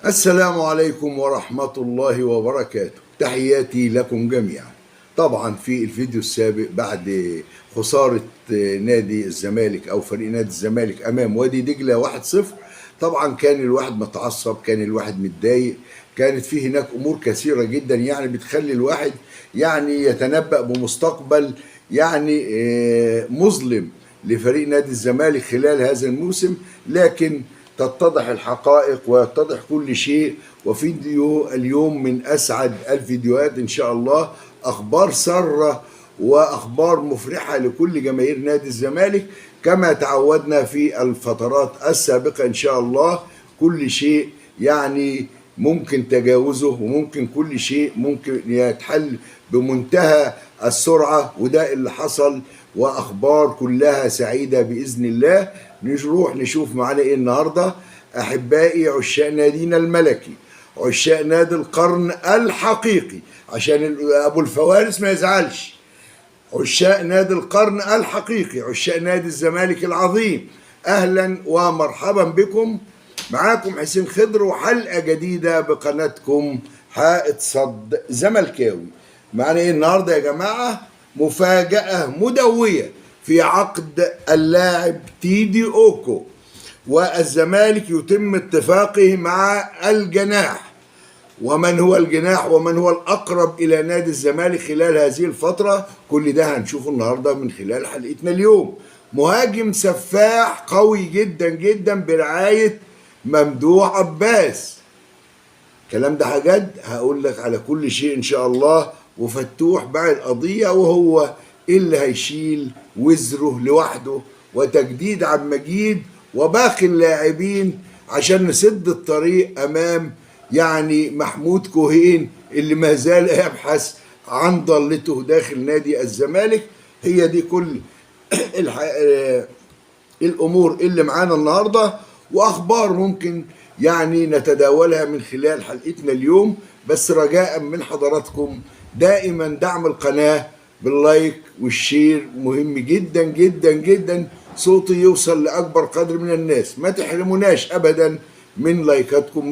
السلام عليكم ورحمة الله وبركاته. تحياتي لكم جميعا. طبعا في الفيديو السابق بعد خسارة نادي الزمالك أو فريق نادي الزمالك أمام وادي دجلة 1-0، طبعا كان الواحد متعصب، كان الواحد متضايق، كانت في هناك أمور كثيرة جدا يعني بتخلي الواحد يعني يتنبأ بمستقبل يعني مظلم لفريق نادي الزمالك خلال هذا الموسم. لكن تتضح الحقائق ويتضح كل شيء. وفيديو اليوم من أسعد الفيديوهات إن شاء الله، أخبار سارة وأخبار مفرحة لكل جماهير نادي الزمالك كما تعودنا في الفترات السابقة. إن شاء الله كل شيء يعني ممكن تجاوزه، وممكن كل شيء ممكن يتحل بمنتهى السرعة، وده اللي حصل. وأخبار كلها سعيدة بإذن الله. نروح نشوف معانا إيه النهاردة. أحبائي عشاق نادينا الملكي، عشاق نادي القرن الحقيقي، عشان أبو الفوارس ما يزعلش، عشاق نادي القرن الحقيقي، عشاق نادي الزمالك العظيم، أهلا ومرحبا بكم. معاكم حسين خضر وحلقة جديدة بقناتكم حائط صد زملكاوي. معنا ايه النهارده يا جماعة؟ مفاجأة مدوية في عقد اللاعب تيدي أوكو، والزمالك يتم اتفاقه مع الجناح. ومن هو الجناح ومن هو الأقرب إلى نادي الزمالك خلال هذه الفترة؟ كل ده هنشوفه النهاردة من خلال حلقتنا اليوم. مهاجم سفاح قوي جدا جدا برعاية ممدوح عباس. الكلام ده حاجات هقول لك على كل شيء إن شاء الله. وفتوح باع القضية وهو اللي هيشيل وزره لوحده، وتجديد عبد المجيد وباقي اللاعبين عشان نسد الطريق أمام يعني محمود كوهين اللي ما زال يبحث عن ضالته داخل نادي الزمالك. هي دي كل الأمور اللي معانا النهاردة، وأخبار ممكن يعني نتداولها من خلال حلقتنا اليوم. بس رجاء من حضراتكم دائما دعم القناة باللايك والشير، مهم جدا جدا جدا صوتي يوصل لأكبر قدر من الناس. ما تحرموناش أبدا من لايكاتكم،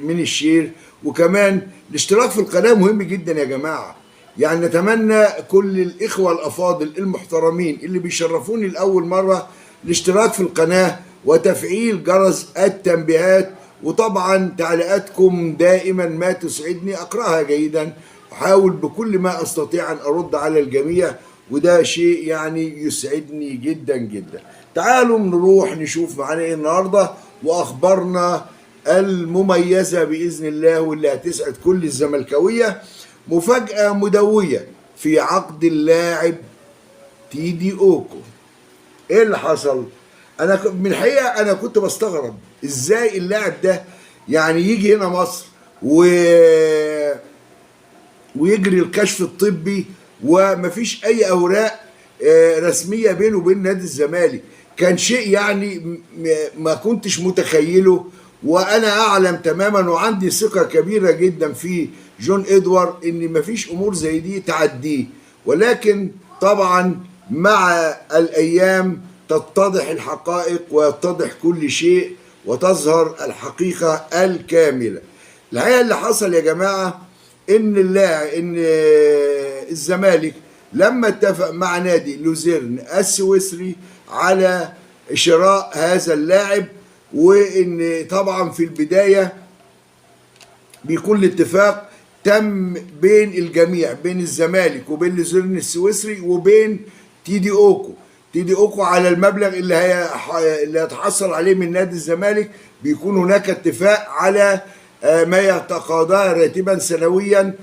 من الشير، وكمان الاشتراك في القناة مهم جدا يا جماعة. يعني نتمنى كل الإخوة الأفاضل المحترمين اللي بيشرفوني لأول مرة الاشتراك في القناة وتفعيل جرس التنبيهات. وطبعا تعليقاتكم دائما ما تسعدني، أقرأها جيدا، أحاول بكل ما أستطيع أن أرد على الجميع، وده شيء يعني يسعدني جدا جدا. تعالوا نروح نشوف معانا ايه النهارده واخبارنا المميزه باذن الله واللي هتسعد كل الزملكاويه. مفاجاه مدويه في عقد اللاعب تيدي اوكو. ايه اللي حصل؟ انا من الحقيقه انا كنت بستغرب ازاي اللاعب ده يعني يجي هنا مصر ويجري الكشف الطبي ومفيش اي اوراق رسميه بينه وبين نادي الزمالك. كان شيء يعني ما كنتش متخيله. وانا اعلم تماما وعندي ثقه كبيره جدا في جون ادوارد ان مفيش امور زي دي تعديه، ولكن طبعا مع الايام تتضح الحقائق ويتضح كل شيء وتظهر الحقيقه الكامله. الحقيقه اللي حصل يا جماعه ان الزمالك لما اتفق مع نادي لوزيرن السويسري على شراء هذا اللاعب، وان طبعا في البدايه بيكون الاتفاق تم بين الجميع، بين الزمالك وبين لوزيرن السويسري وبين تيدي اوكو. تيدي اوكو على المبلغ اللي هيتحصل عليه من نادي الزمالك. بيكون هناك اتفاق على ما يتقاضاه راتبا سنويا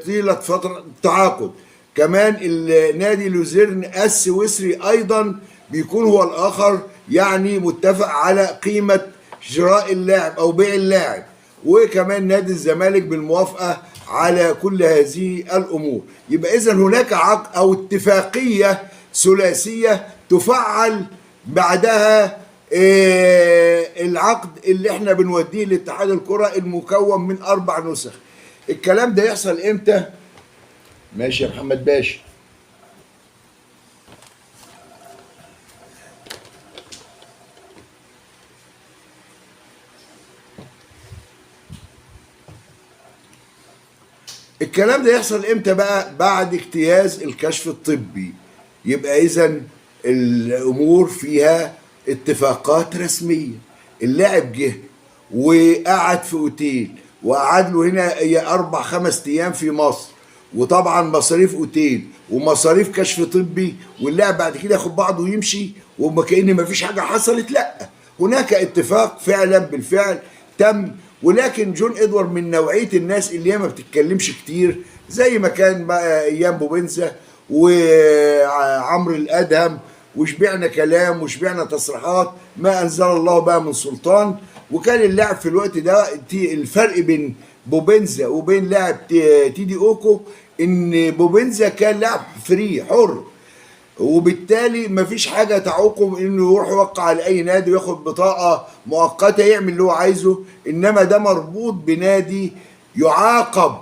طيلة فترة التعاقد. كمان النادي لوزيرن السويسري ايضا بيكون هو الاخر يعني متفق على قيمة شراء اللاعب او بيع اللاعب، وكمان نادي الزمالك بالموافقة على كل هذه الامور. يبقى اذا هناك عقد او اتفاقية ثلاثية تفعل بعدها العقد اللي احنا بنوديه لاتحاد الكرة المكون من 4 نسخ. الكلام ده يحصل امتى؟ ماشي يا محمد باشا. الكلام ده يحصل امتى بقى؟ بعد اجتياز الكشف الطبي. يبقى اذا الامور فيها اتفاقات رسميه. اللاعب جه وقعد في اوتيل، وقعد له هنا 4 5 ايام في مصر، وطبعا مصاريف اوتيل ومصاريف كشف طبي، واللاعب بعد كده ياخد بعضه ويمشي وما كأن ما فيش حاجه حصلت. لا، هناك اتفاق فعلا بالفعل تم. ولكن جون ادوارد من نوعيه الناس اللي هي ما بتتكلمش كتير، زي ما كان بقى ايام بوبنزا وعمرو الادهم، وشبعنا كلام وشبعنا تصريحات ما انزل الله بها من سلطان. وكان اللاعب في الوقت ده الفرق بين بوبنزا وبين لاعب تيدي اوكو ان بوبنزا كان لاعب فري حر، وبالتالي مفيش حاجه تعوقه انه يروح يوقع على اي نادي وياخد بطاقه مؤقته يعمل اللي هو عايزه. انما ده مربوط بنادي يعاقب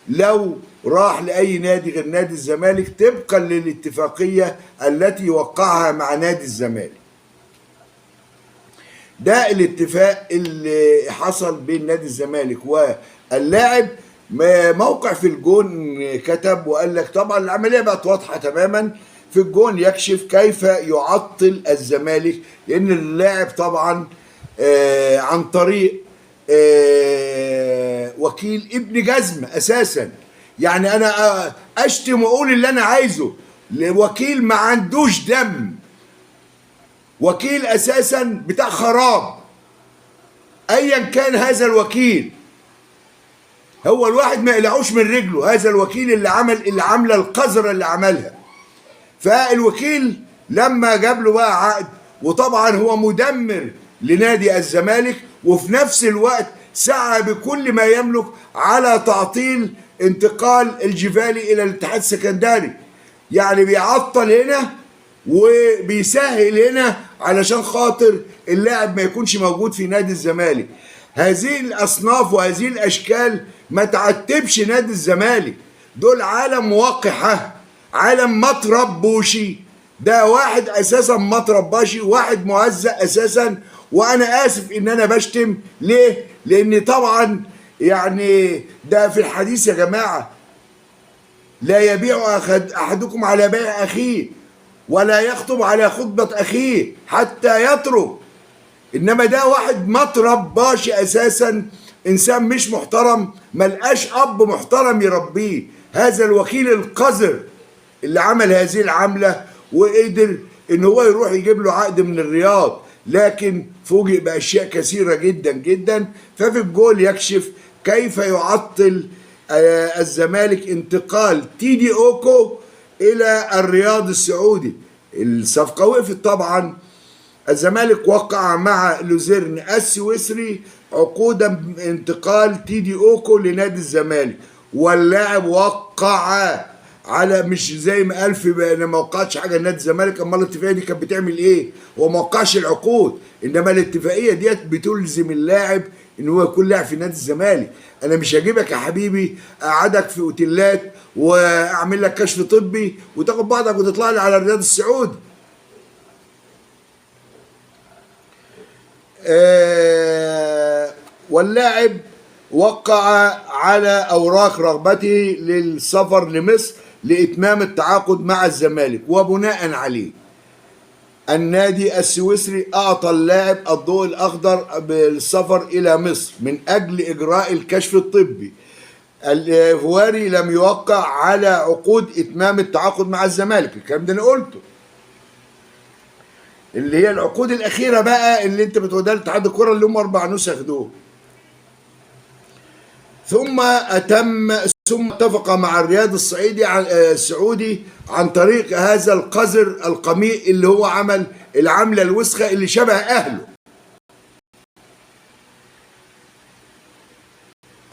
لو راح لاي نادي غير نادي الزمالك طبقا للاتفاقيه التي وقعها مع نادي الزمالك. ده الاتفاق اللي حصل بين نادي الزمالك واللاعب. موقع في الجون كتب وقال لك طبعا العمليه بقت واضحه تماما. في الجون يكشف كيف يعطل الزمالك، لان اللاعب طبعا عن طريق وكيل ابن جزمه اساسا. يعني انا اشتم واقول اللي انا عايزه لوكيل ما عندوش دم، وكيل اساسا بتاع خراب. ايا كان هذا الوكيل، هو الواحد ما يقلعوش من رجله هذا الوكيل اللي عامله القذره اللي عملها. فالوكيل لما جاب له بقى عقد، وطبعا هو مدمر لنادي الزمالك، وفي نفس الوقت سعى بكل ما يملك على تعطيل انتقال الجفالي الى الاتحاد السكندري. يعني بيعطل هنا وبيسهل هنا علشان خاطر اللاعب ما يكونش موجود في نادي الزمالك. هذه الاصناف وهذه الاشكال ما تعتبش نادي الزمالك. دول عالم وقحه، عالم ما تربوشي. ده واحد اساسا ما ترباشي، واحد مهزأ اساسا. وانا اسف ان انا بشتم. ليه؟ لان طبعا يعني ده في الحديث يا جماعه، لا يبيع احدكم على بيع اخيه ولا يخطب على خطبه اخيه حتى يترك. انما ده واحد ما ترباش اساسا، انسان مش محترم، ملقاش اب محترم يربيه. هذا الوكيل القذر اللي عمل هذه العمله وقدر ان هو يروح يجيب له عقد من الرياض، لكن فوجئ باشياء كثيره جدا جدا. ففي الجول يكشف كيف يعطل الزمالك انتقال تيدي اوكو الى الرياض السعودي. الصفقه وقفت طبعا. الزمالك وقع مع لوزيرن السويسري عقودا انتقال تيدي اوكو لنادي الزمالك، واللاعب وقع على، مش زي ما قال انا ما وقعتش حاجه لنادي الزمالك. امال الاتفاقيه دي كانت بتعمل ايه؟ هو ما وقعش العقود، انما الاتفاقيه ديت بتلزم اللاعب ان هو يكون لاعب في نادي الزمالك. انا مش هجيبك يا حبيبي اقعدك في اوتيلات واعمل لك كشف طبي وتاخد بعضك وتطلع لي على الرياض السعودي. واللاعب وقع على اوراق رغبته للسفر لمصر لاتمام التعاقد مع الزمالك، وبناء عليه النادي السويسري اعطى اللاعب الضوء الاخضر بالسفر الى مصر من اجل اجراء الكشف الطبي. الإيفواري لم يوقع على عقود اتمام التعاقد مع الزمالك. الكلام ده انا قلته، اللي هي العقود الاخيره بقى اللي انت بتوديها لاتحاد الكره اللي هم 4 نسخ دول. ثم اتفق مع الرياض السعودي عن طريق هذا القذر القميء اللي هو عمل العمله الوسخه اللي شبه اهله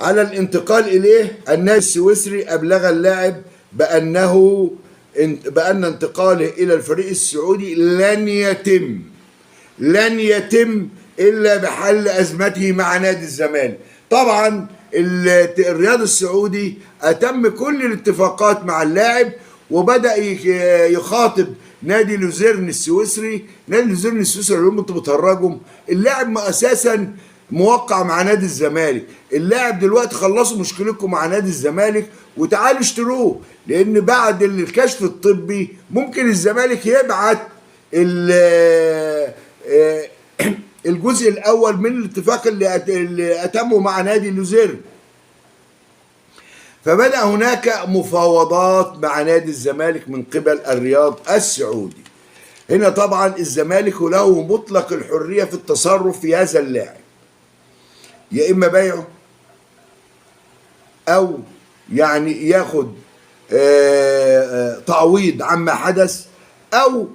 على الانتقال اليه. النادي السويسري ابلغ اللاعب بأن انتقاله إلى الفريق السعودي لن يتم إلا بحل أزمته مع نادي الزمالك. طبعا الرياض السعودي أتم كل الاتفاقات مع اللاعب، وبدأ يخاطب نادي لوزيرن السويسري. نادي لوزيرن السويسري اللي انتوا بتهرجوا، اللاعب ما أساسا موقع مع نادي الزمالك. اللاعب دلوقتي خلصوا مشكلتكم مع نادي الزمالك وتعالوا اشتروه، لان بعد الكشف الطبي ممكن الزمالك يبعت الجزء الاول من الاتفاق اللي اتمه مع نادي لوزيرن. فبدأ هناك مفاوضات مع نادي الزمالك من قبل الرياض السعودي. هنا طبعا الزمالك له مطلق الحرية في التصرف في هذا اللاعب، يا إما بيعه أو يعني ياخد تعويض عما حدث، أو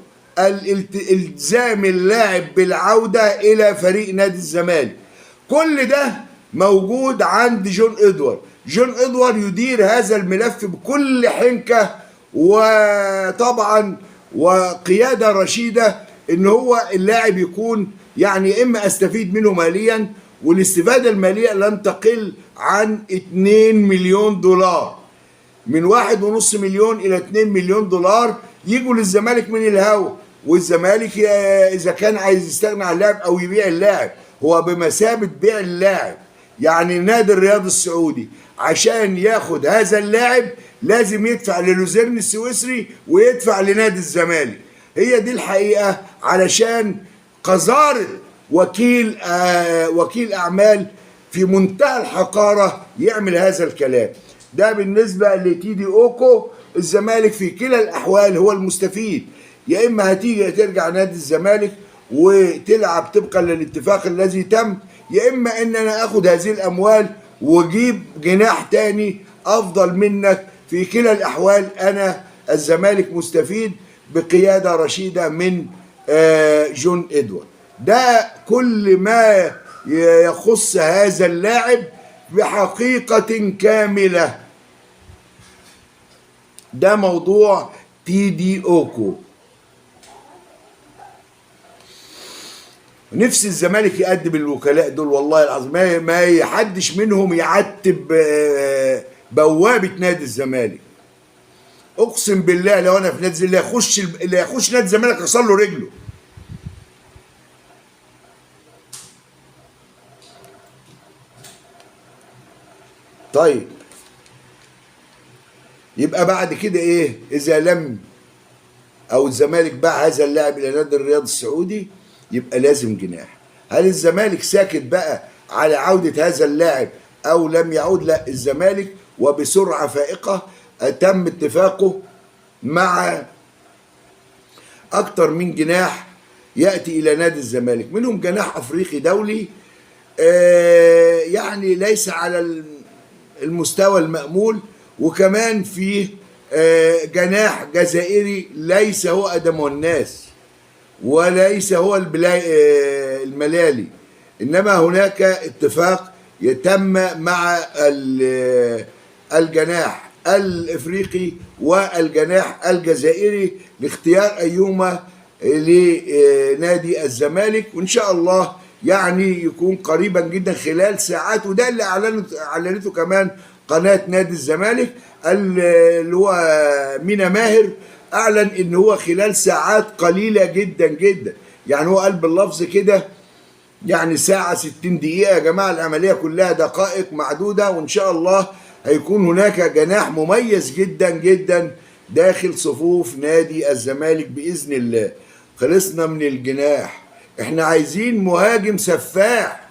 الزام اللاعب بالعودة إلى فريق نادي الزمالك. كل ده موجود عند جون إدوارد. جون إدوارد يدير هذا الملف بكل حنكة وطبعا وقيادة رشيدة، ان هو اللاعب يكون يعني اما استفيد منه ماليا، والاستفادة المالية لن تقل عن 2 مليون دولار، من 1.5 مليون الى 2 مليون دولار يجوا للزمالك من الهوا. والزمالك اذا كان عايز يستغنى عن اللاعب او يبيع اللاعب، هو بمثابة بيع اللاعب. يعني نادي الرياض السعودي عشان ياخد هذا اللاعب لازم يدفع للوزيرن السويسري ويدفع لنادي الزمالك. هي دي الحقيقة، علشان قذارة وكيل أعمال في منتهى الحقارة يعمل هذا الكلام ده. بالنسبة لتيدي أوكو، الزمالك في كلا الأحوال هو المستفيد، يا إما هتيجي ترجع نادي الزمالك وتلعب طبقا للاتفاق الذي تم، يا إما إن أنا أخد هذه الأموال وجيب جناح تاني أفضل منك. في كلا الأحوال أنا الزمالك مستفيد بقيادة رشيدة من جون إدوارد. ده كل ما يخص هذا اللاعب بحقيقة كاملة. ده موضوع تيدي أوكو. نفس الزمالك يقدم الوكلاء دول والله العظيم، ما يحدش منهم يعتب بوابة نادي الزمالك. اقسم بالله لو انا في نادي اللي يخش نادي الزمالك اكسر له رجله. طيب يبقى بعد كده ايه؟ اذا لم او الزمالك باع هذا اللاعب الى نادي الرياض السعودي يبقى لازم جناح. هل الزمالك ساكت بقى على عودة هذا اللاعب او لم يعود؟ لا، الزمالك وبسرعة فائقة تم اتفاقه مع اكتر من جناح يأتي الى نادي الزمالك، منهم جناح افريقي دولي يعني ليس على المستوى المأمول، وكمان فيه جناح جزائري ليس هو ادم الناس وليس هو الملالي، انما هناك اتفاق يتم مع الجناح الافريقي والجناح الجزائري لاختيار ايهما لنادي الزمالك، وان شاء الله يعني يكون قريبا جدا خلال ساعات. وده اللي اعلنته كمان قناة نادي الزمالك، اللي هو مينا ماهر اعلن ان هو خلال ساعات قليلة جدا جدا، يعني هو قال باللفظ كده يعني ساعة 60 دقيقة يا جماعة، العملية كلها دقائق معدودة، وإن شاء الله هيكون هناك جناح مميز جدا جدا داخل صفوف نادي الزمالك بإذن الله. خلصنا من الجناح، احنا عايزين مهاجم سفاح،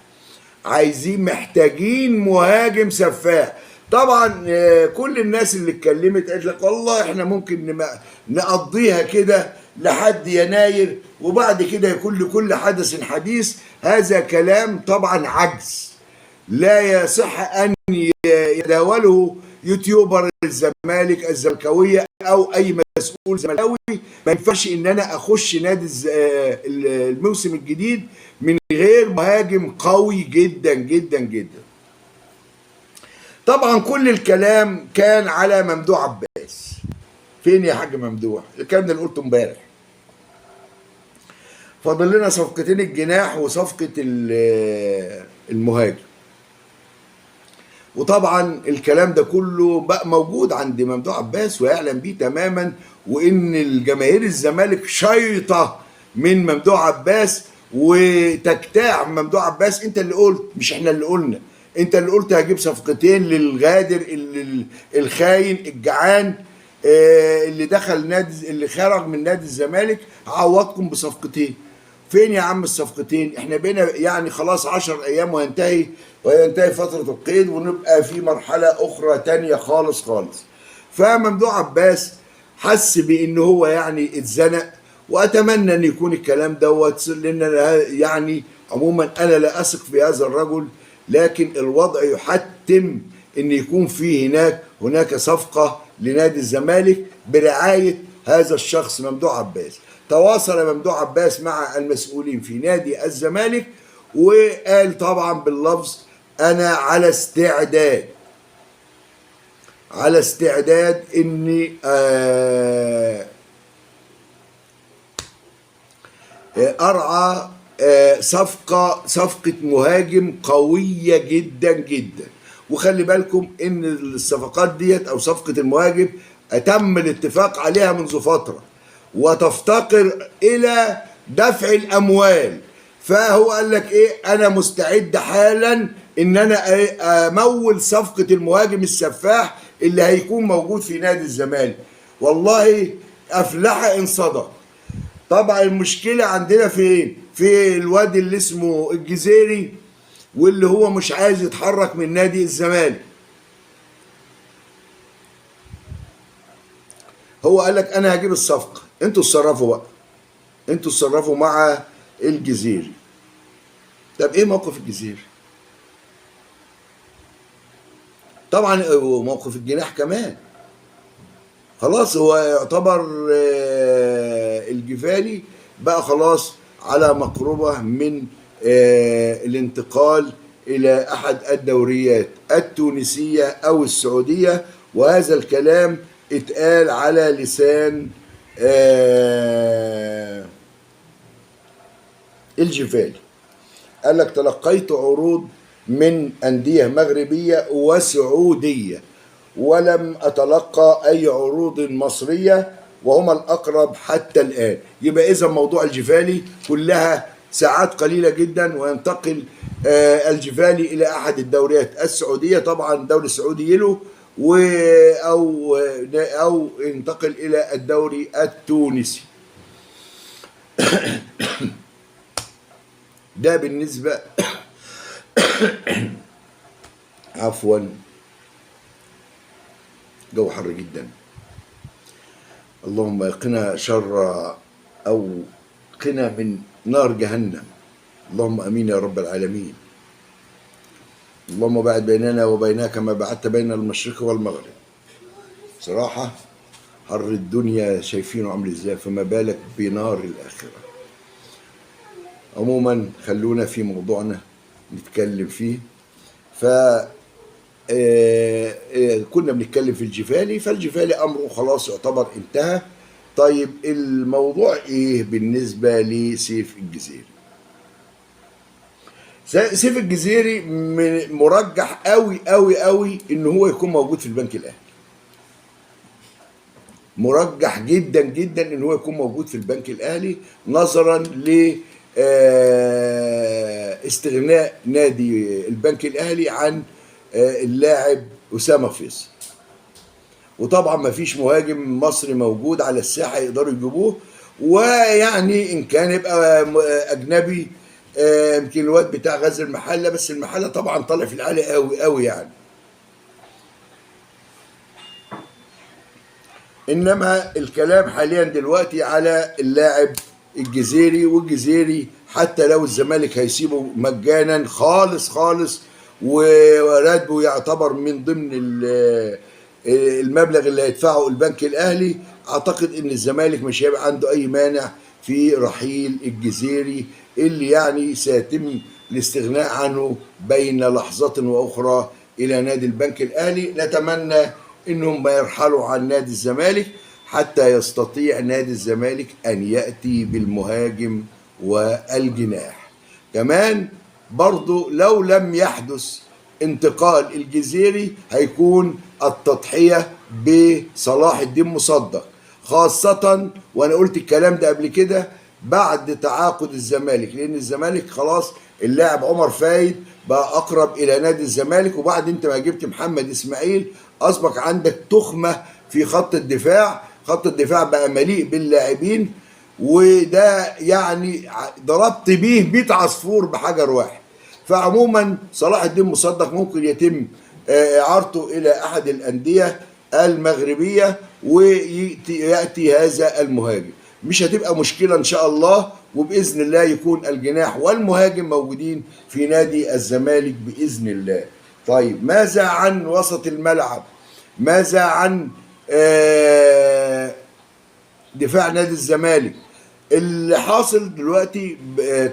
محتاجين مهاجم سفاح. طبعا كل الناس اللي اتكلمت قالت لك والله احنا ممكن نقضيها كده لحد يناير وبعد كده يكون لكل حدث حديث. هذا كلام طبعا عجز لا يصح ان يتداوله يوتيوبر الزمالك الزملكاويه او اي مسؤول زملكاوي. ما ينفعش ان انا اخش نادي الموسم الجديد من غير مهاجم قوي جدا جدا جدا. طبعا كل الكلام كان على ممدوح عباس. فين يا حاج ممدوح؟ الكلام ده اللي قلته امبارح. فاضل لنا صفقتين، الجناح وصفقة المهاجم. وطبعا الكلام ده كله بقى موجود عند ممدوح عباس ويعلم بيه تماما، وان الجماهير الزمالك شيطة من ممدوح عباس، وتجتاح ممدوح عباس. انت اللي قلت، مش احنا اللي قلنا، انت اللي قلت هجيب صفقتين للغادر الخاين الجعان اللي دخل نادي، اللي خرج من نادي الزمالك، هعوضكم بصفقتين. فين يا عم الصفقتين؟ احنا بينا يعني خلاص 10 ايام وينتهي فترة القيد، ونبقى في مرحلة اخرى تانية خالص خالص. فممدوح عباس حس بان هو يعني اتزنق، واتمنى ان يكون الكلام دوت، لان يعني عموما انا لا اثق في هذا الرجل، لكن الوضع يحتم ان يكون في هناك صفقة لنادي الزمالك برعاية هذا الشخص ممدوح عباس. تواصل ممدوح عباس مع المسؤولين في نادي الزمالك، وقال طبعا باللفظ: انا على استعداد اني ارعى صفقة مهاجم قوية جدا جدا. وخلي بالكم ان الصفقات ديت او صفقة المهاجم تم الاتفاق عليها منذ فترة، وتفتقر الى دفع الاموال. فهو قال لك ايه: انا مستعد حالا ان انا امول صفقة المهاجم السفاح اللي هيكون موجود في نادي الزمالك. والله افلح ان صدق. طبعا المشكلة عندنا فين؟ في الواد اللي اسمه الجزيري، واللي هو مش عايز يتحرك من نادي الزمالك. هو قال لك انا هجيب الصفقة، انتوا اتصرفوا بقى، انتوا اتصرفوا مع الجزيري. طب ايه موقف الجزيري؟ طبعا موقف الجناح كمان. خلاص هو يعتبر الجفالي بقى خلاص على مقربة من الانتقال إلى أحد الدوريات التونسية أو السعودية. وهذا الكلام اتقال على لسان الجفالي. قال لك: تلقيت عروض من أندية مغربية وسعودية، ولم أتلقى أي عروض مصرية، وهما الأقرب حتى الآن. يبقى إذا موضوع الجفالي كلها ساعات قليلة جدا وينتقل الجفالي إلى أحد الدوريات السعودية، طبعا الدوري السعودي يلو، أو ينتقل إلى الدوري التونسي. ده بالنسبة عفوا، جو حر جدا. اللهم قنا شر أو قنا من نار جهنم. اللهم أمين يا رب العالمين. اللهم باعد بيننا وبينها كما بعدت بين المشرق والمغرب. صراحة حر الدنيا شايفينه عامل ازاي، فما بالك بنار الآخرة. عموما خلونا في موضوعنا نتكلم فيه. ف كنا بنتكلم في الجفالي، فالجفالي امره خلاص يعتبر انتهى. طيب الموضوع ايه بالنسبه لسيف الجزيري؟ سيف الجزيري مرجح قوي قوي قوي ان هو يكون موجود في البنك الاهلي. مرجح جدا جدا ان هو يكون موجود في البنك الاهلي، نظرا ل استغناء نادي البنك الاهلي عن اللاعب أسامة فيصل. وطبعا ما فيش مهاجم مصري موجود على الساحة يقدروا يجيبوه، ويعني إن كان يبقى أجنبي يمكن الواد بتاع غزل المحلة، بس المحلة طبعا طالع في العالي قوي قوي يعني. إنما الكلام حاليا دلوقتي على اللاعب الجزيري، والجزيري حتى لو الزمالك هيسيبه مجانا خالص خالص وراتبه يعتبر من ضمن المبلغ اللي هيدفعه البنك الاهلي، اعتقد ان الزمالك مش هيبقى عنده اي مانع في رحيل الجزيري، اللي يعني سيتم الاستغناء عنه بين لحظة واخرى الى نادي البنك الاهلي. نتمنى انهم ما يرحلوا عن نادي الزمالك حتى يستطيع نادي الزمالك ان ياتي بالمهاجم والجناح. كمان برضو لو لم يحدث انتقال الجزيري هيكون التضحية بصلاح الدين مصدق، خاصة وانا قلت الكلام ده قبل كده، بعد تعاقد الزمالك، لان الزمالك خلاص اللاعب عمر فايد بقى اقرب الى نادي الزمالك، وبعد انت ما جبت محمد اسماعيل اصبح عندك تخمه في خط الدفاع. خط الدفاع بقى مليء باللاعبين، وده يعني ضربت بيه 100 عصفور بحجر واحد. فعموما صلاح الدين مصدق ممكن يتم اعارته الى احد الانديه المغربيه وياتي هذا المهاجم، مش هتبقى مشكله ان شاء الله، وباذن الله يكون الجناح والمهاجم موجودين في نادي الزمالك باذن الله. طيب ماذا عن وسط الملعب؟ ماذا عن دفاع نادي الزمالك؟ اللي حاصل دلوقتي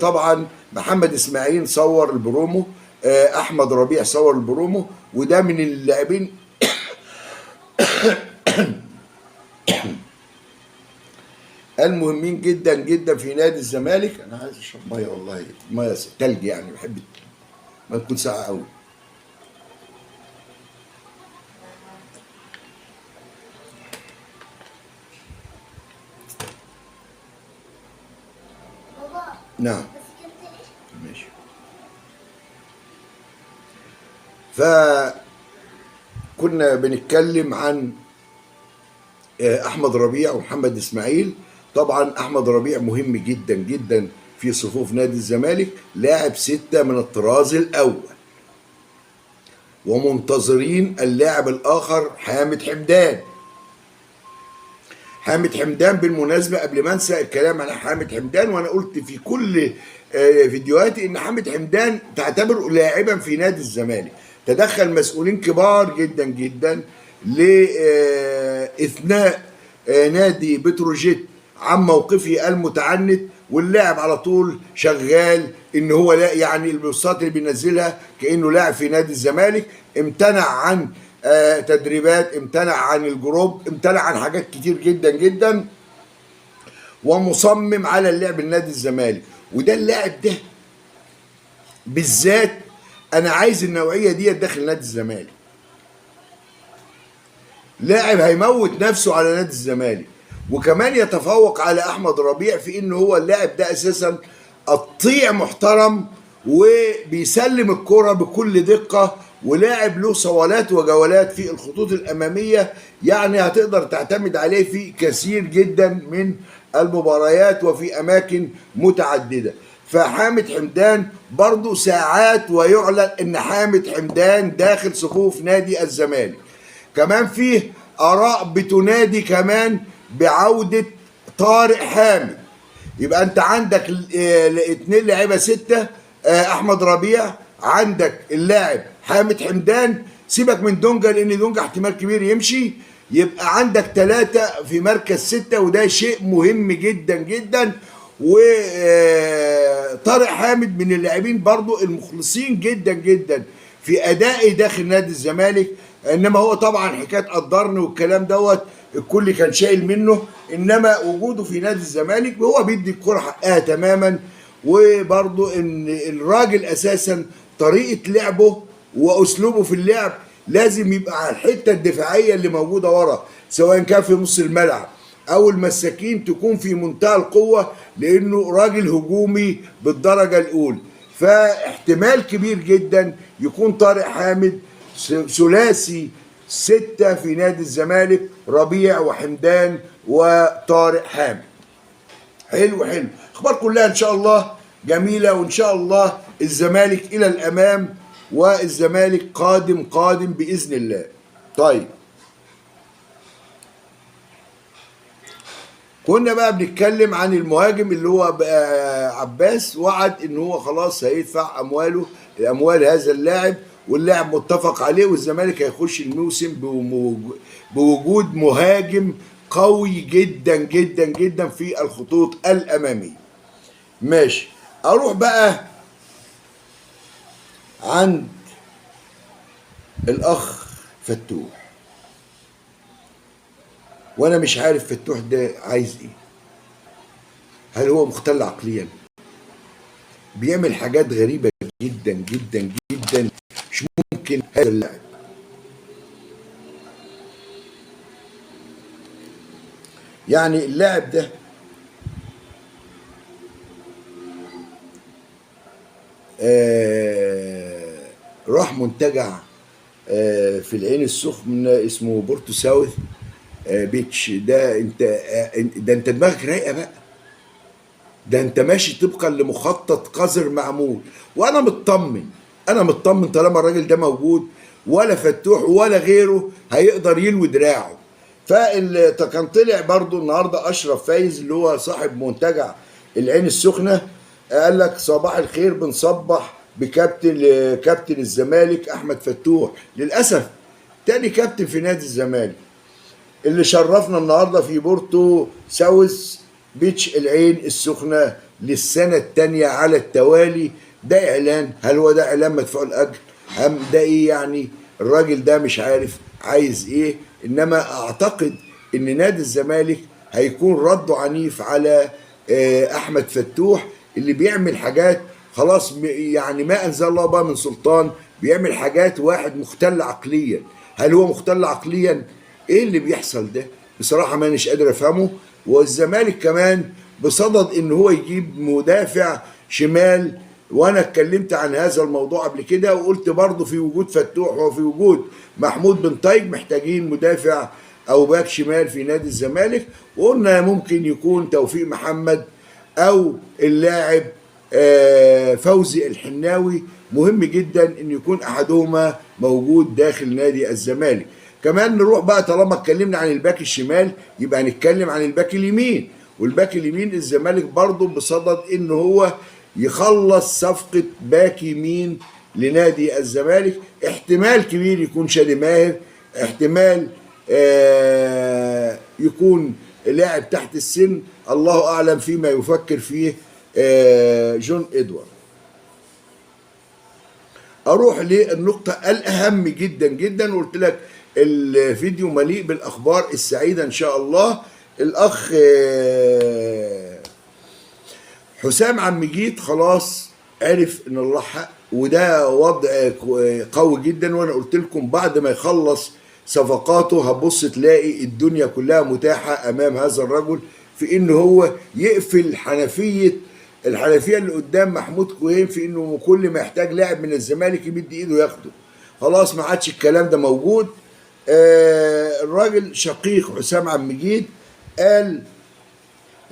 طبعا محمد اسماعيل صور البرومو، احمد ربيع صور البرومو، وده من اللاعبين المهمين جدا جدا في نادي الزمالك. انا عايز اشرب ميه والله، ميه ثلج يعني، بحب ما تكون ساقعه قوي. نعم ماشي. فكنا بنتكلم عن احمد ربيع ومحمد اسماعيل. طبعا احمد ربيع مهم جدا جدا في صفوف نادي الزمالك، لاعب 6 من الطراز الاول، ومنتظرين اللاعب الاخر حامد حمدان. حامد حمدان بالمناسبه قبل ما انسى الكلام عن حامد حمدان، وانا قلت في كل فيديوهاتي ان حامد حمدان تعتبره لاعبا في نادي الزمالك. تدخل مسؤولين كبار جدا جدا لاثناء نادي بتروجيت عن موقفه المتعنت، واللاعب على طول شغال ان هو لا يعني البوستات اللي بينزلها كانه لاعب في نادي الزمالك. امتنع عن تدريبات، امتنع عن الجروب، امتنع عن حاجات كتير جدا جدا، ومصمم على اللعب النادي الزمالك. وده اللاعب ده بالذات انا عايز النوعيه دي داخل نادي الزمالك. لاعب هيموت نفسه على نادي الزمالك، وكمان يتفوق على احمد ربيع في ان هو اللاعب ده اساسا قطيع محترم، وبيسلم الكرة بكل دقة، ولاعب له صولات وجولات في الخطوط الأمامية، يعني هتقدر تعتمد عليه في كثير جدا من المباريات وفي أماكن متعددة. فحامد حمدان برضو ساعات ويعلن ان حامد حمدان داخل صفوف نادي الزمالك. كمان فيه آراء بتنادي كمان بعودة طارق حامد. يبقى انت عندك اتنين لاعيبه 6، احمد ربيع، عندك اللاعب حامد حمدان، سيبك من دونجا لان دونجا احتمال كبير يمشي، يبقى عندك 3 في مركز 6، وده شيء مهم جدا جدا. وطارق حامد من اللاعبين برضو المخلصين جدا جدا في ادائه داخل نادي الزمالك، انما هو طبعا حكايه قدرني والكلام دوت الكل كان شايل منه، انما وجوده في نادي الزمالك هو بيدي الكره حقها تماما. وبرضو ان الراجل اساسا طريقه لعبه واسلوبه في اللعب لازم يبقى على الحته الدفاعيه اللي موجوده ورا، سواء كان في نص الملعب او المساكين تكون في منتهى القوه، لانه راجل هجومي بالدرجه الاولى. فاحتمال كبير جدا يكون طارق حامد ثلاثي 6 في نادي الزمالك، ربيع وحمدان وطارق حامد. حلو حلو، اخبار كلها ان شاء الله جميله، وان شاء الله الزمالك الى الامام، والزمالك قادم قادم باذن الله. طيب كنا بقى بنتكلم عن المهاجم اللي هو بقى عباس، وعد ان هو خلاص هيدفع اموال هذا اللاعب، واللاعب متفق عليه، والزمالك هيخش الموسم بوجود مهاجم قوي جدا جدا جدا في الخطوط الاماميه. ماشي، اروح بقى عند الاخ فتوح، وانا مش عارف فتوح ده عايز ايه. هل هو مختل عقليا؟ بيعمل حاجات غريبه جدا جدا جدا، مش ممكن هذا اللاعب. يعني اللاعب ده راح منتجع في العين السخنة اسمه بورتو ساوث بيتش. ده انت دماغك رايقه بقى، ده انت ماشي طبقا لمخطط قذر معمول. وانا مطمن، انا مطمن طالما الراجل ده موجود، ولا فتوح ولا غيره هيقدر يلوي دراعه. كان طلع برضو النهارده اشرف فايز اللي هو صاحب منتجع العين السخنه، قال لك صباح الخير، بنصبح كابتن الزمالك احمد فتوح، للاسف تاني كابتن في نادي الزمالك اللي شرفنا النهارده في بورتو ساوث بيتش العين السخنه للسنه الثانيه على التوالي. ده اعلان، هل هو ده اعلان مدفوع الاجر ام ده ايه يعني؟ الراجل ده مش عارف عايز ايه. انما اعتقد ان نادي الزمالك هيكون رده عنيف على احمد فتوح اللي بيعمل حاجات خلاص يعني ما انزل الله بها من سلطان، بيعمل حاجات واحد مختل عقليا. هل هو مختل عقليا؟ ايه اللي بيحصل ده؟ بصراحه مانيش قادر افهمه. والزمالك كمان بصدد ان هو يجيب مدافع شمال، وانا اتكلمت عن هذا الموضوع قبل كده وقلت برضه في وجود فتوح وفي وجود محمود بن طيب محتاجين مدافع او باك شمال في نادي الزمالك، وقلنا ممكن يكون توفيق محمد او اللاعب فوزي الحناوي. مهم جدا ان يكون احدهما موجود داخل نادي الزمالك. كمان نروح بقى، طالما اتكلمنا عن الباك الشمال يبقى هنتكلم عن الباك اليمين. والباك اليمين الزمالك برضه بصدد ان هو يخلص صفقة باك يمين لنادي الزمالك. احتمال كبير يكون شادي ماهر، احتمال يكون لاعب تحت السن، الله اعلم فيما يفكر فيه جون ادوارد. اروح للنقطة الاهم جدا جدا، وقلت لك الفيديو مليء بالاخبار السعيدة ان شاء الله. الاخ حسام عمجيد خلاص عرف ان الله حق، وده وضع قوي جدا. وانا قلت لكم بعد ما يخلص صفقاته هتبص تلاقي الدنيا كلها متاحة امام هذا الرجل في ان هو يقفل الحنفيه اللي قدام محمود كوهين، في انه كل ما يحتاج لاعب من الزمالك يمد ايده ياخده. خلاص ما عادش الكلام ده موجود. الراجل شقيق حسام عمجيد قال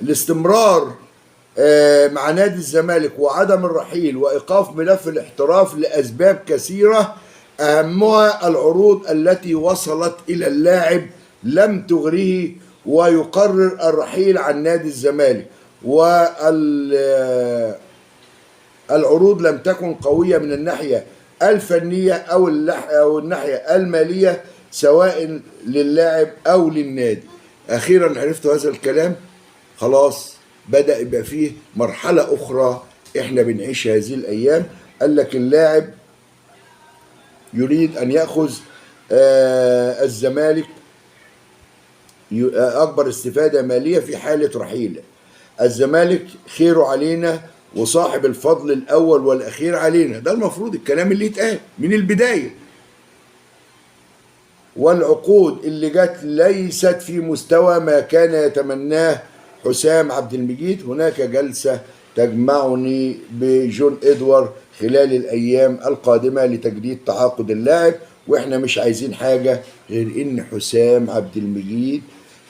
الاستمرار مع نادي الزمالك وعدم الرحيل وايقاف ملف الاحتراف لاسباب كثيره، اهمها العروض التي وصلت الى اللاعب لم تغره ويقرر الرحيل عن نادي الزمالك، والعروض لم تكن قويه من الناحيه الفنيه او الناحيه الماليه سواء للاعب او للنادي. اخيرا عرفت هذا الكلام، خلاص بدأ يبقى فيه مرحلة أخرى إحنا بنعيش هذه الأيام. قال لك اللاعب يريد أن يأخذ الزمالك أكبر استفادة مالية في حالة رحيله. الزمالك خيره علينا وصاحب الفضل الأول والأخير علينا، ده المفروض الكلام اللي يتقال من البداية. والعقود اللي جت ليست في مستوى ما كان يتمناه حسام عبد المجيد. هناك جلسة تجمعني بجون إدوارد خلال الأيام القادمة لتجديد تعاقد اللاعب، وإحنا مش عايزين حاجة غير إن حسام عبد المجيد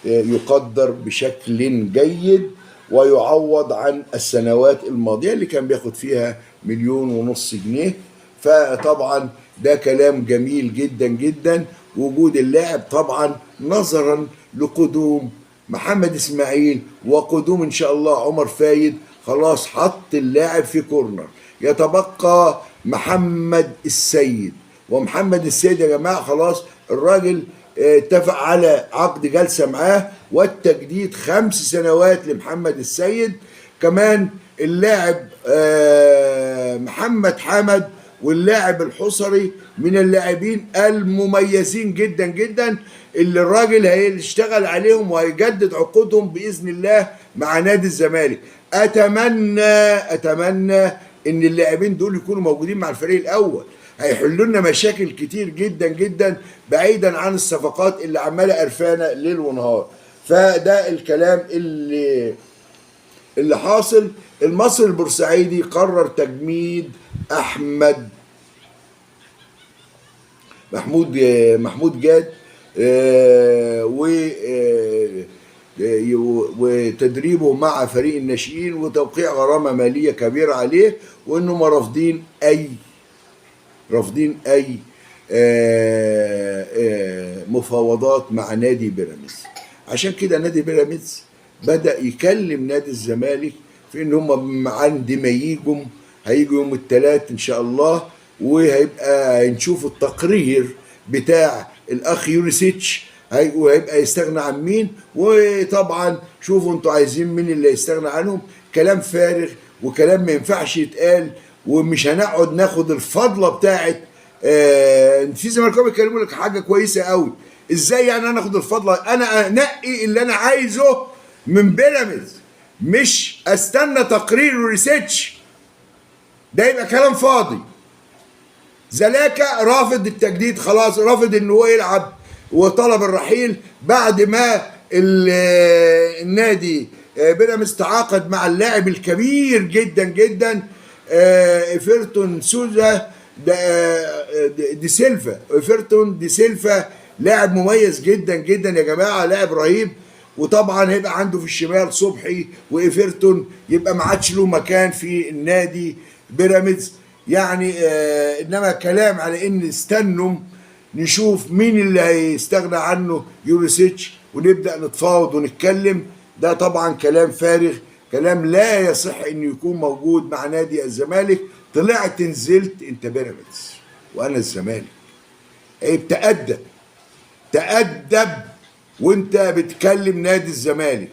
يقدر بشكل جيد ويعوض عن السنوات الماضية اللي كان بياخد فيها 1.5 مليون جنيه. فطبعا ده كلام جميل جدا جدا وجود اللاعب، طبعا نظرا لقدوم محمد اسماعيل وقدوم ان شاء الله عمر فايد. خلاص حط اللاعب في كورنر، يتبقى محمد السيد. ومحمد السيد يا جماعه خلاص الراجل اتفق على عقد جلسه معاه والتجديد 5 سنوات لمحمد السيد. كمان اللاعب محمد حمد واللاعب الحصري من اللاعبين المميزين جدا جدا اللي الراجل هيشتغل عليهم وهيجدد عقودهم باذن الله مع نادي الزمالك. اتمنى ان اللاعبين دول يكونوا موجودين مع الفريق الاول، هيحلوا لنا مشاكل كتير جدا جدا بعيدا عن الصفقات اللي عماله قرفانه ليل ونهار. فده الكلام اللي حاصل، المصري البورسعيدي قرر تجميد محمود جاد، وتدريبه مع فريق الناشئين، وتوقيع غرامة مالية كبيرة عليه، وانهم رافضين اي مفاوضات مع نادي بيراميدز. عشان كده نادي بيراميدز بدأ يكلم نادي الزمالك في ان هم عندما هيجوا يوم الثلاث ان شاء الله، وهيبقى نشوف التقرير بتاع الاخ يوريسيتش، وهيبقى يستغنى عن مين. وطبعا شوفوا انتوا عايزين مين اللي يستغنى عنهم. كلام فارغ وكلام ما ينفعش يتقال، ومش هنقعد ناخد الفضله بتاعت في زملكاويه بيكلموا لك حاجه كويسه قوي. ازاي يعني انا اخد الفضله؟ انا انقي اللي انا عايزه من بيراميدز، مش استنى تقرير وريسيتش. ده يبقى كلام فاضي. زلاكا رافض التجديد خلاص، رافض ان هو يلعب وطلب الرحيل بعد ما النادي بيراميدز تعاقد مع اللاعب الكبير جدا جدا ايفرتون سوزا دي سيلفا، لاعب مميز جدا جدا يا جماعه، لاعب رهيب. وطبعا هيبقى عنده في الشمال صبحي وايفرتون، يبقى ما عادش له مكان في النادي بيراميدز يعني. انما كلام على ان استنوا نشوف مين اللي هيستغنى عنه يوريسيتش ونبدا نتفاوض ونتكلم، ده طبعا كلام فارغ، كلام لا يصح انه يكون موجود مع نادي الزمالك. طلعت نزلت انت بيراميدز وانا الزمالك، عيب، تأدب وانت بتكلم نادي الزمالك.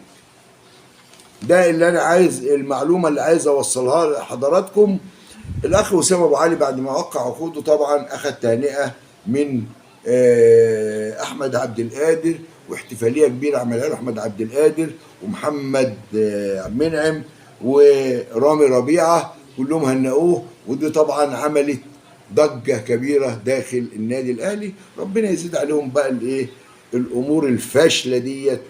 ده اللي انا عايز، المعلومه اللي عايز اوصلها لحضراتكم. الاخ وسام ابو علي بعد ما وقع عقوده طبعا اخذ تهنئه من احمد عبد القادر، واحتفاليه كبيره عملها له احمد عبد القادر ومحمد منعم ورامي ربيعه، كلهم هنئوه. ودي طبعا عملت ضجه كبيره داخل النادي الاهلي. ربنا يزيد عليهم بقى الايه الامور الفاشله ديت،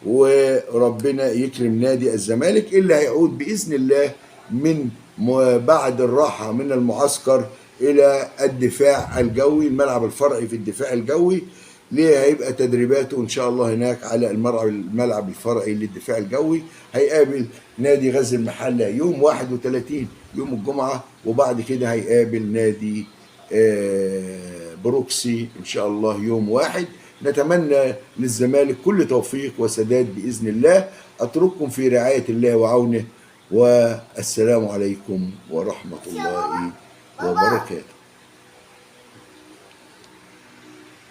وربنا يكرم نادي الزمالك اللي هيعود باذن الله من بعد الراحه من المعسكر الى الدفاع الجوي، الملعب الفرعي في الدفاع الجوي. ليه هيبقى تدريباته ان شاء الله هناك على الملعب الفرعي للدفاع الجوي. هيقابل نادي غزل المحله يوم 31 يوم الجمعه، وبعد كده هيقابل نادي بروكسي ان شاء الله يوم 1. نتمنى للزمالك كل توفيق وسداد باذن الله. اترككم في رعايه الله وعونه، والسلام عليكم ورحمه الله وبركاته.